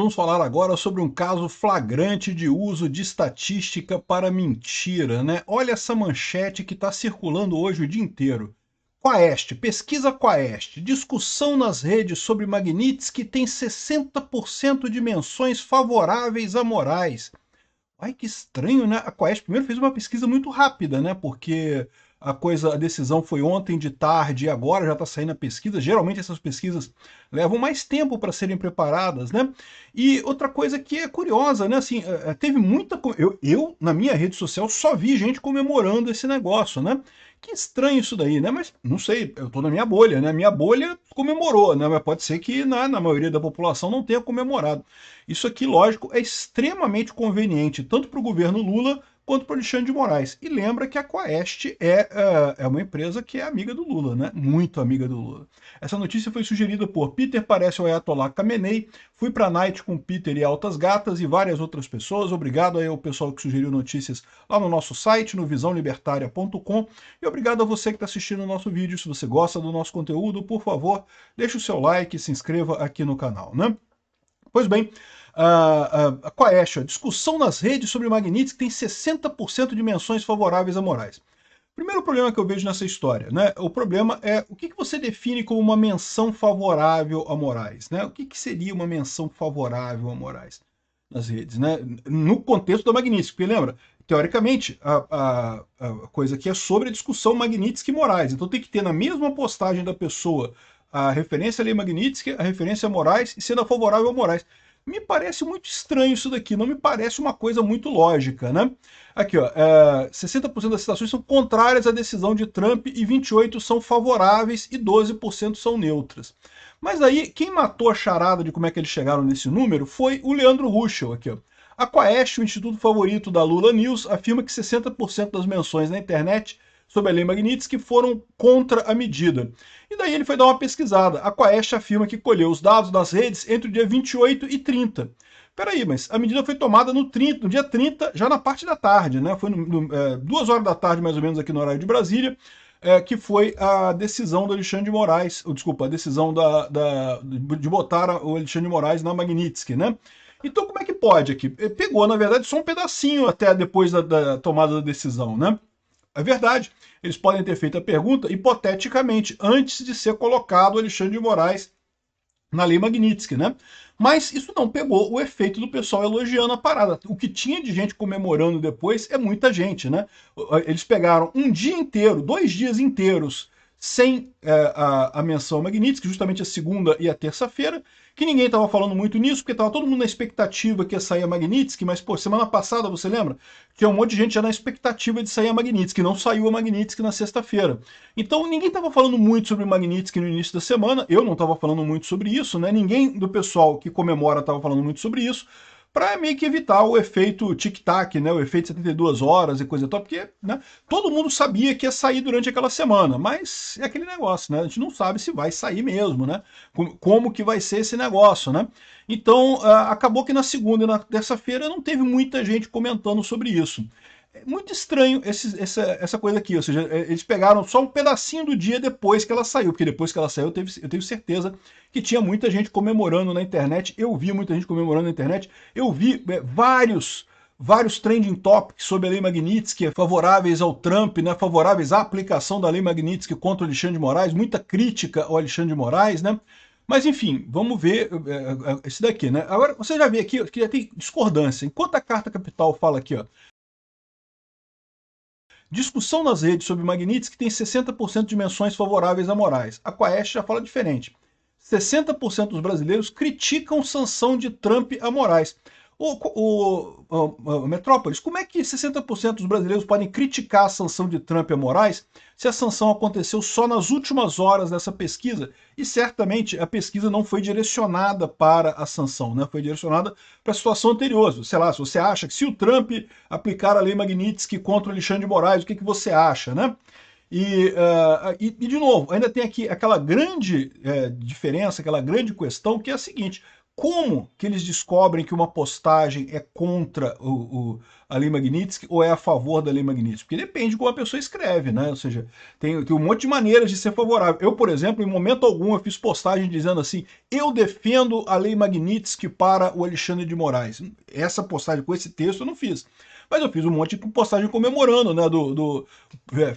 vamos falar agora sobre um caso flagrante de uso de estatística para mentira, né? Olha essa manchete que está circulando hoje o dia inteiro. Quaest, pesquisa Quaest, discussão nas redes sobre Magnitsky tem 60% de menções favoráveis a Moraes. Ai, que estranho, né? A Quaest primeiro fez uma pesquisa muito rápida, né? Porque a decisão foi ontem de tarde e agora já está saindo a pesquisa. Geralmente essas pesquisas levam mais tempo para serem preparadas, né? E outra coisa que é curiosa, né? Assim, teve muita... na minha rede social, só vi gente comemorando esse negócio, né? Que estranho isso daí, né? Mas não sei, eu tô na minha bolha, né? Minha bolha comemorou, né? Mas pode ser que na maioria da população não tenha comemorado. Isso aqui, lógico, é extremamente conveniente, tanto para o governo Lula quanto para o Alexandre de Moraes. E lembra que a Quaest é uma empresa que é amiga do Lula, né? Muito amiga do Lula. Essa notícia foi sugerida por Peter Parece o Ayatollah Khamenei, fui para a Night com Peter e Altas Gatas e várias outras pessoas. Obrigado aí ao pessoal que sugeriu notícias lá no nosso site, no visãolibertaria.com. E obrigado a você que está assistindo o nosso vídeo. Se você gosta do nosso conteúdo, por favor, deixe o seu like e se inscreva aqui no canal, né? Pois bem, a Quaest, a discussão nas redes sobre Magnitsky tem 60% de menções favoráveis a Moraes. Primeiro problema que eu vejo nessa história, né? O problema é o que você define como uma menção favorável a Moraes, né? O que seria uma menção favorável a Moraes nas redes, né? No contexto da Magnitsky, porque lembra, teoricamente, a coisa aqui é sobre a discussão Magnitsky e Moraes, então tem que ter na mesma postagem da pessoa a referência a Lei Magnitsky, a referência a Moraes e sendo favorável a Moraes. Me parece muito estranho isso daqui, não me parece uma coisa muito lógica, né? Aqui, ó, 60% das citações são contrárias à decisão de Trump e 28% são favoráveis e 12% são neutras. Mas aí, quem matou a charada de como é que eles chegaram nesse número foi o Leandro Ruschel, aqui, ó. A Quaest, o instituto favorito da Lula News, afirma que 60% das menções na internet sobre a Lei Magnitsky foram contra a medida. E daí ele foi dar uma pesquisada. A Quaest afirma que colheu os dados das redes entre o dia 28 e 30. Peraí, mas a medida foi tomada no dia 30, já na parte da tarde, né? Foi 2 horas da tarde, mais ou menos, aqui no horário de Brasília, que foi a decisão do Alexandre de Moraes, desculpa, a decisão de botar o Alexandre de Moraes na Magnitsky, né? Então como é que pode aqui? Pegou, na verdade, só um pedacinho até depois da tomada da decisão, né? É verdade, eles podem ter feito a pergunta hipoteticamente, antes de ser colocado o Alexandre de Moraes na Lei Magnitsky, né? Mas isso não pegou o efeito do pessoal elogiando a parada. O que tinha de gente comemorando depois é muita gente, né? Eles pegaram um dia inteiro, 2 dias inteiros, sem a menção Magnitsky, justamente a segunda e a terça-feira, que ninguém estava falando muito nisso, porque estava todo mundo na expectativa que ia sair a Magnitsky, mas, pô, semana passada, você lembra? Tinha um monte de gente já na expectativa de sair a Magnitsky, não saiu a Magnitsky na sexta-feira. Então, ninguém estava falando muito sobre Magnitsky no início da semana, eu não estava falando muito sobre isso, né? Ninguém do pessoal que comemora estava falando muito sobre isso, para meio que evitar o efeito tic-tac, né, o efeito 72 horas e coisa e tal, porque, né, todo mundo sabia que ia sair durante aquela semana, mas é aquele negócio, né, a gente não sabe se vai sair mesmo, né, como que vai ser esse negócio, né. Então, acabou que na segunda e na terça-feira não teve muita gente comentando sobre isso. É muito estranho essa coisa aqui, ou seja, eles pegaram só um pedacinho do dia depois que ela saiu, porque depois que ela saiu eu tenho certeza que tinha muita gente comemorando na internet, eu vi muita gente comemorando na internet, eu vi vários trending topics sobre a Lei Magnitsky, favoráveis ao Trump, né, favoráveis à aplicação da Lei Magnitsky contra o Alexandre de Moraes, muita crítica ao Alexandre de Moraes, né? Mas enfim, vamos ver esse daqui, né? Agora, você já vê aqui que já tem discordância. Enquanto a Carta Capital fala aqui, ó, discussão nas redes sobre Magnitsky tem 60% de menções favoráveis a Moraes. A Quaest já fala diferente. 60% dos brasileiros criticam sanção de Trump a Moraes. Metrópolis, como é que 60% dos brasileiros podem criticar a sanção de Trump a Moraes se a sanção aconteceu só nas últimas horas dessa pesquisa? E certamente a pesquisa não foi direcionada para a sanção, né? Foi direcionada para a situação anterior. Sei lá, se você acha que se o Trump aplicar a Lei Magnitsky contra o Alexandre de Moraes, o que você acha, né? De novo, ainda tem aqui aquela grande diferença, aquela grande questão, que é a seguinte: Como que eles descobrem que uma postagem é contra a lei Magnitsky ou é a favor da lei Magnitsky? Porque depende de como a pessoa escreve, né? Ou seja, tem um monte de maneiras de ser favorável. Eu, por exemplo, em momento algum, eu fiz postagem dizendo assim, eu defendo a lei Magnitsky para o Alexandre de Moraes. Essa postagem com esse texto eu não fiz. Mas eu fiz um monte de postagem comemorando, né?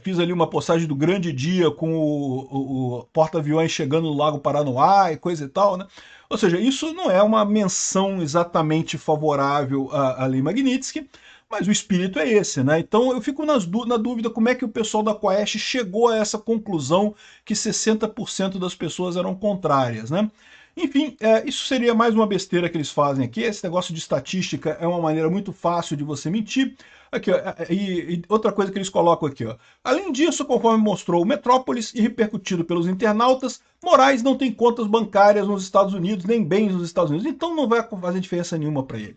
Fiz ali uma postagem do grande dia com o porta-aviões chegando no Lago Paranoá e coisa e tal, né? Ou seja, isso não é uma menção exatamente favorável à lei Magnitsky, mas o espírito é esse, né? Então eu fico na dúvida como é que o pessoal da Quaest chegou a essa conclusão que 60% das pessoas eram contrárias, né? Enfim, isso seria mais uma besteira que eles fazem aqui. Esse negócio de estatística é uma maneira muito fácil de você mentir. Aqui, ó, e outra coisa que eles colocam aqui, ó. Além disso, conforme mostrou o Metrópolis e repercutido pelos internautas, Moraes não tem contas bancárias nos Estados Unidos, nem bens nos Estados Unidos, então não vai fazer diferença nenhuma para ele.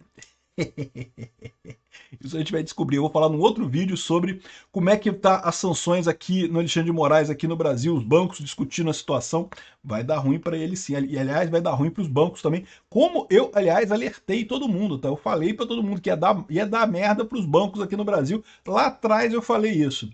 Isso a gente vai descobrir. Eu vou falar num outro vídeo sobre como é que tá as sanções aqui no Alexandre de Moraes, aqui no Brasil, os bancos discutindo a situação. Vai dar ruim para ele sim. E, aliás, vai dar ruim para os bancos também. Como eu, aliás, alertei todo mundo, tá? Eu falei para todo mundo que ia dar merda para os bancos aqui no Brasil. Lá atrás eu falei isso.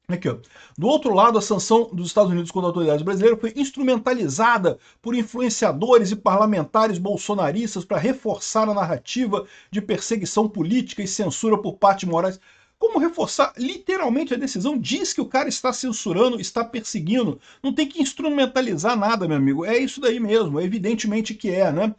Aqui, ó. Do outro lado, a sanção dos Estados Unidos contra autoridades brasileiras foi instrumentalizada por influenciadores e parlamentares bolsonaristas para reforçar a narrativa de perseguição política e censura por parte de Moraes. Como reforçar? Literalmente a decisão diz que o cara está censurando, está perseguindo. Não tem que instrumentalizar nada, meu amigo. É isso daí mesmo, evidentemente que é, né?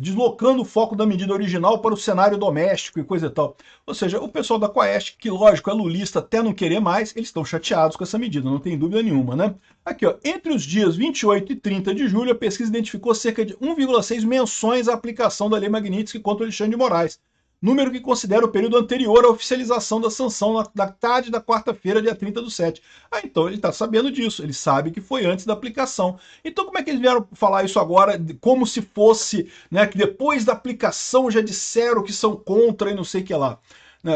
Deslocando o foco da medida original para o cenário doméstico e coisa e tal. Ou seja, o pessoal da Quaest, que lógico é lulista até não querer mais, eles estão chateados com essa medida, não tem dúvida nenhuma, né? Aqui, ó, entre os dias 28 e 30 de julho, a pesquisa identificou cerca de 1,6 menções à aplicação da lei Magnitsky contra o Alexandre de Moraes, número que considera o período anterior à oficialização da sanção na tarde da quarta-feira, dia 30/7. Ah, então ele está sabendo disso, ele sabe que foi antes da aplicação. Então como é que eles vieram falar isso agora, como se fosse, né, que depois da aplicação já disseram que são contra e não sei o que lá.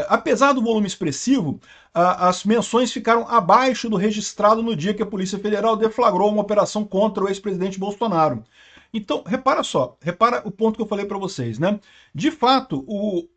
Apesar do volume expressivo, as menções ficaram abaixo do registrado no dia que a Polícia Federal deflagrou uma operação contra o ex-presidente Bolsonaro. Então, repara só, repara o ponto que eu falei para vocês, né? De fato,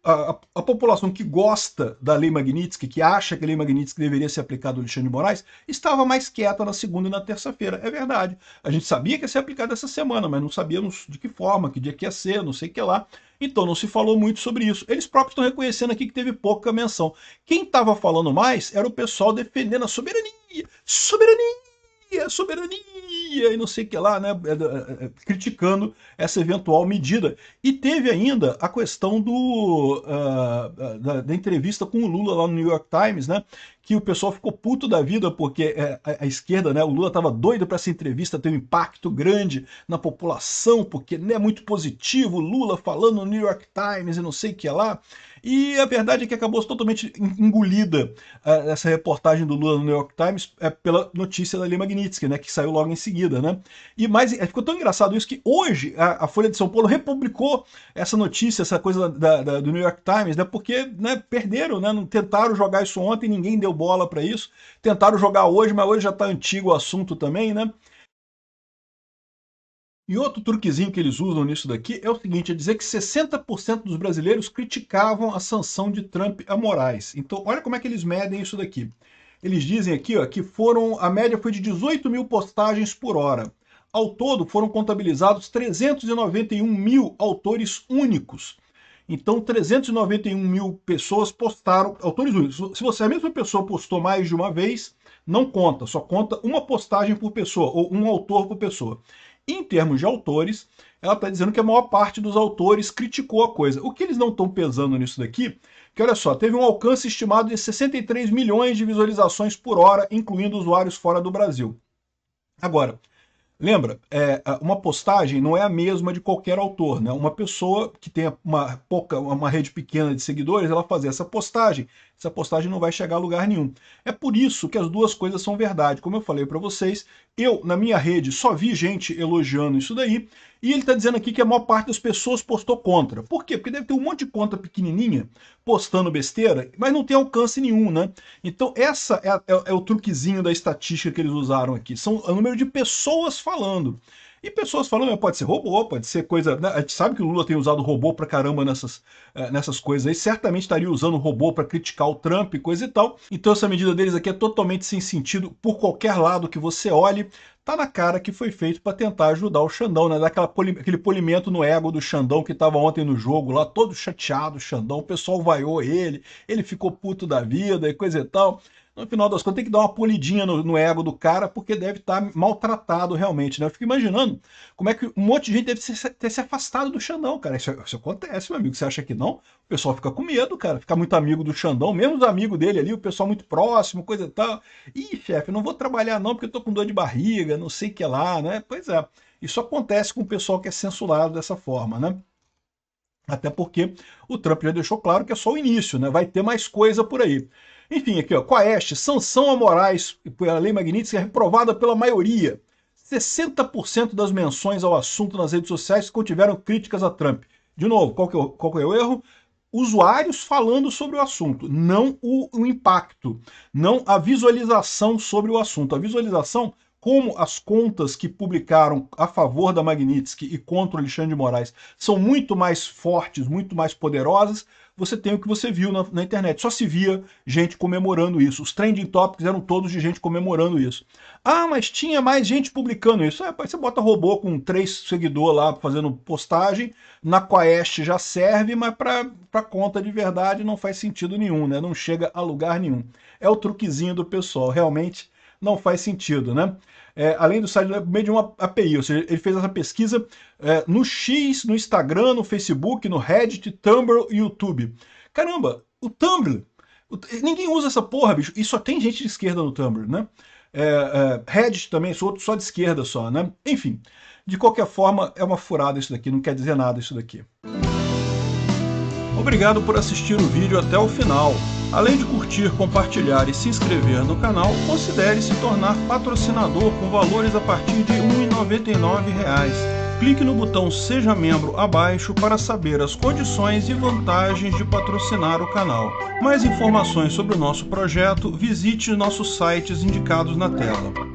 a população que gosta da lei Magnitsky, que acha que a lei Magnitsky deveria ser aplicada ao Alexandre de Moraes, estava mais quieta na segunda e na terça-feira. É verdade. A gente sabia que ia ser aplicada essa semana, mas não sabíamos de que forma, que dia que ia ser, não sei o que lá. Então não se falou muito sobre isso. Eles próprios estão reconhecendo aqui que teve pouca menção. Quem estava falando mais era o pessoal defendendo a soberania. Soberania! Soberania e não sei o que lá, né, criticando essa eventual medida. E teve ainda a questão da entrevista com o Lula lá no New York Times, né, que o pessoal ficou puto da vida porque a esquerda, né, o Lula estava doido para essa entrevista ter um impacto grande na população, porque não é muito positivo, o Lula falando no New York Times e não sei o que lá. E a verdade é que acabou totalmente engolida essa reportagem do Lula no New York Times pela notícia da lei Magnitsky, né, que saiu logo em seguida, né? E mais ficou tão engraçado isso que hoje a Folha de São Paulo republicou essa notícia, essa coisa do New York Times, né? Porque, né, perderam, né? Não tentaram jogar isso ontem, ninguém deu bola para isso. Tentaram jogar hoje, mas hoje já está antigo o assunto também, né? E outro truquezinho que eles usam nisso daqui é o seguinte, é dizer que 60% dos brasileiros criticavam a sanção de Trump a Moraes. Então, olha como é que eles medem isso daqui. Eles dizem aqui, ó, que a média foi de 18 mil postagens por hora. Ao todo, foram contabilizados 391 mil autores únicos. Então, 391 mil pessoas postaram, autores únicos. Se você, a mesma pessoa postou mais de uma vez, não conta, só conta uma postagem por pessoa, ou um autor por pessoa. Em termos de autores, ela está dizendo que a maior parte dos autores criticou a coisa. O que eles não estão pesando nisso daqui, que olha só, teve um alcance estimado de 63 milhões de visualizações por hora, incluindo usuários fora do Brasil. Agora, lembra, uma postagem não é a mesma de qualquer autor, né? Uma pessoa que tem uma rede pequena de seguidores, ela fazer essa postagem não vai chegar a lugar nenhum. É por isso que as duas coisas são verdade. Como eu falei para vocês, eu, na minha rede, só vi gente elogiando isso daí, e ele está dizendo aqui que a maior parte das pessoas postou contra. Por quê? Porque deve ter um monte de conta pequenininha postando besteira, mas não tem alcance nenhum, né? Então essa é o truquezinho da estatística que eles usaram aqui. São o número de pessoas falando. E pessoas falando, pode ser robô, pode ser coisa... Né? A gente sabe que o Lula tem usado robô pra caramba nessas coisas aí, certamente estaria usando robô pra criticar o Trump e coisa e tal. Então essa medida deles aqui é totalmente sem sentido por qualquer lado que você olhe. Tá na cara que foi feito para tentar ajudar o Xandão, né? Dar aquele polimento no ego do Xandão que estava ontem no jogo lá, todo chateado, o Xandão, o pessoal vaiou ele ficou puto da vida e coisa e tal. No final das contas, tem que dar uma polidinha no ego do cara, porque deve estar maltratado realmente, né? Eu fico imaginando como é que um monte de gente deve ter se afastado do Xandão, cara. Isso acontece, meu amigo. Você acha que não? O pessoal fica com medo, cara. Fica muito amigo do Xandão, mesmo os amigos dele ali, o pessoal muito próximo, coisa e tal. Ih, chefe, não vou trabalhar não, porque eu tô com dor de barriga, não sei o que lá, né? Pois é. Isso acontece com o pessoal que é censurado dessa forma, né? Até porque o Trump já deixou claro que é só o início, né? Vai ter mais coisa por aí. Enfim, aqui, ó, Quaest, sanção a Moraes pela Lei Magnitsky é reprovada pela maioria. 60% das menções ao assunto nas redes sociais contiveram críticas a Trump. De novo, qual que é o erro? Usuários falando sobre o assunto, não o impacto, não a visualização sobre o assunto. A visualização, como as contas que publicaram a favor da Magnitsky e contra o Alexandre de Moraes são muito mais fortes, muito mais poderosas, você tem o que você viu na internet. Só se via gente comemorando isso. Os trending topics eram todos de gente comemorando isso. Ah, mas tinha mais gente publicando isso. Você bota robô com 3 seguidores lá fazendo postagem, na Quaest já serve, mas para conta de verdade não faz sentido nenhum, né? Não chega a lugar nenhum. É o truquezinho do pessoal, realmente não faz sentido, né? Além do site, por meio de uma API, ou seja, ele fez essa pesquisa no X, no Instagram, no Facebook, no Reddit, Tumblr e YouTube. Caramba, o Tumblr, ninguém usa essa porra, bicho, e só tem gente de esquerda no Tumblr, né? Reddit também, só de esquerda só, né? Enfim, de qualquer forma, é uma furada isso daqui, não quer dizer nada isso daqui. Obrigado por assistir o vídeo até o final. Além de curtir, compartilhar e se inscrever no canal, considere se tornar patrocinador com valores a partir de R$ 1,99. Clique no botão Seja Membro abaixo para saber as condições e vantagens de patrocinar o canal. Mais informações sobre o nosso projeto, visite nossos sites indicados na tela.